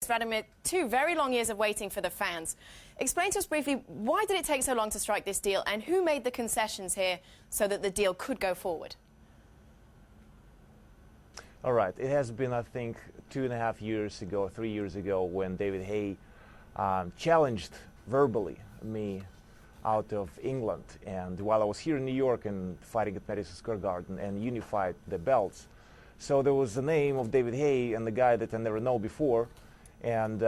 Wladimir, 2 very long years of waiting for the fans. Explain to us briefly, why did it take so long to strike this deal, and who made the concessions here so that the deal could go forward? All right, it has been, I think, 2.5 years ago, 3 years ago, when David Haye challenged verbally me out of England, and while I was here in New York and fighting at Madison Square Garden and unified the belts. So there was the name of David Haye and the guy that I never know before, and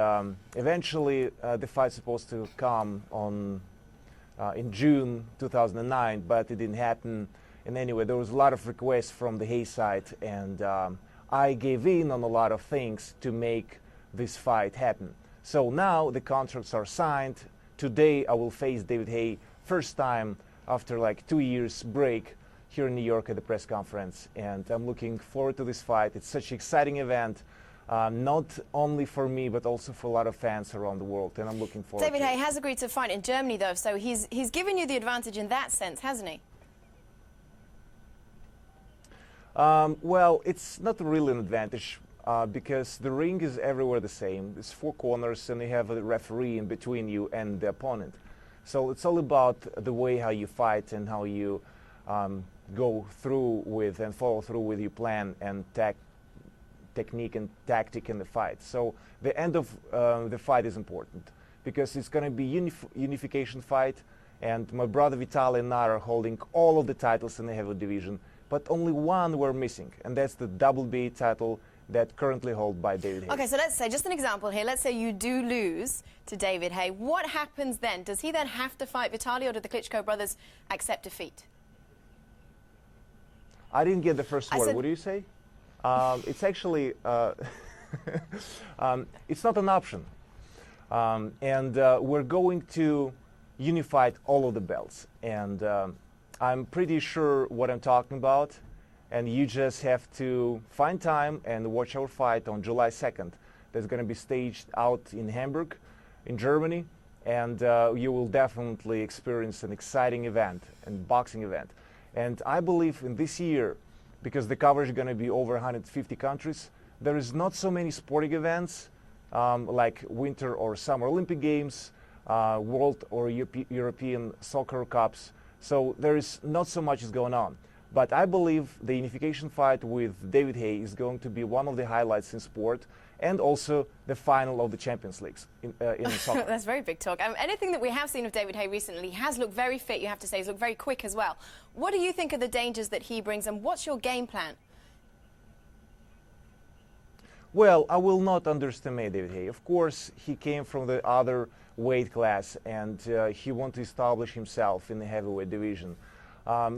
eventually the fight's supposed to come on in June 2009, but it didn't happen. And anyway, there was a lot of requests from the Haye side, and I gave in on a lot of things to make this fight happen. So now the contracts are signed. Today I will face David Haye, first time after like 2 years break here in New York at the press conference, and I'm looking forward to this fight. It's such an exciting event, not only for me but also for a lot of fans around the world, and I'm looking forward David to Haye it. has agreed to fight in Germany, though, so he's given you the advantage in that sense, hasn't he? Well, it's not really an advantage because the ring is everywhere the same. There's 4 corners and you have a referee in between you and the opponent. So it's all about the way how you fight and how you go through with and follow through with your plan and technique and tactic in the fight. So the end of the fight is important because it's going to be unification fight, and my brother Vitaly and I are holding all of the titles in the heavyweight division, but only one we're missing, and that's the WBA title that currently held by David Haye. Okay, so let's say, just an example here, let's say you do lose to David Haye. What happens then? Does he then have to fight Vitaly, or do the Klitschko brothers accept defeat? I didn't get the first word. said... What do you say? It's actually, it's not an option. And we're going to unify all of the belts. And I'm pretty sure what I'm talking about. And you just have to find time and watch our fight on July 2nd. That's going to be staged out in Hamburg, in Germany. And you will definitely experience an exciting event, and boxing event. And I believe in this year, because the coverage is going to be over 150 countries, there is not so many sporting events like Winter or Summer Olympic Games, World or European Soccer Cups. So there is not so much is going on. But I believe the unification fight with David Haye is going to be one of the highlights in sport, and also the final of the Champions Leagues in soccer. That's very big talk. Anything that we have seen of David Haye recently, he has looked very fit, you have to say. He's looked very quick as well. What do you think are the dangers that he brings, and what's your game plan? Well, I will not underestimate David Haye. Of course, he came from the other weight class, and he wants to establish himself in the heavyweight division.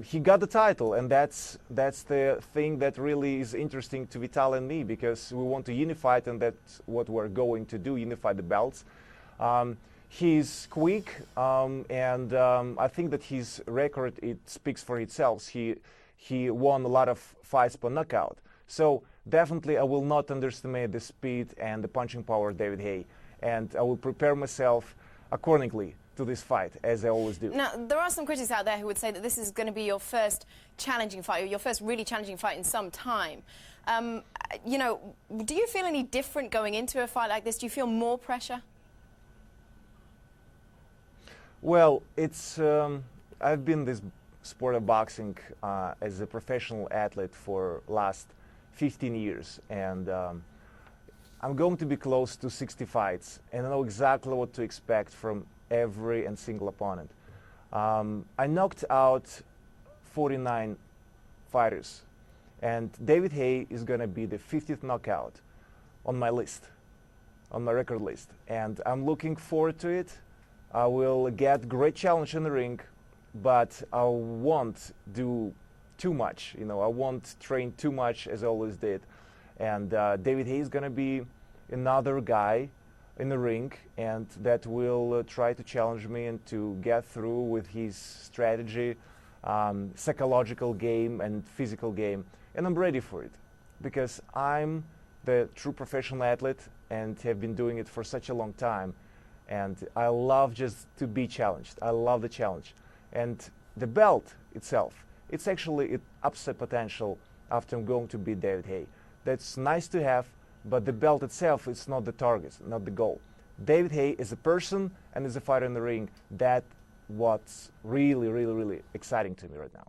He got the title, and that's the thing that really is interesting to Vitaly and me, because we want to unify it, and that's what we're going to do, unify the belts. He's quick, and I think that his record, it speaks for itself. He won a lot of fights per knockout. So definitely I will not underestimate the speed and the punching power of David Haye, and I will prepare myself accordingly to this fight, as I always do. Now, there are some critics out there who would say that this is going to be your first challenging fight, or your first really challenging fight in some time. You know, do you feel any different going into a fight like this? Do you feel more pressure? Well, it's I've been in this sport of boxing as a professional athlete for last 15 years, and I'm going to be close to 60 fights, and I know exactly what to expect from every and single opponent. I knocked out 49 fighters, and David Haye is going to be the 50th knockout on my list, on my record list, and I'm looking forward to it. I will get great challenge in the ring, but I won't do too much. You know, I won't train too much as I always did, and David Haye is going to be another guy in the ring, and that will try to challenge me and to get through with his strategy, psychological game and physical game. And I'm ready for it, because I'm the true professional athlete and have been doing it for such a long time. And I love just to be challenged. I love the challenge. And the belt itself, it's actually an upset potential after I'm going to beat David Haye. That's nice to have, but the belt itself is not the target, not the goal. David Haye is a person and is a fighter in the ring. That's what's really, really, really exciting to me right now.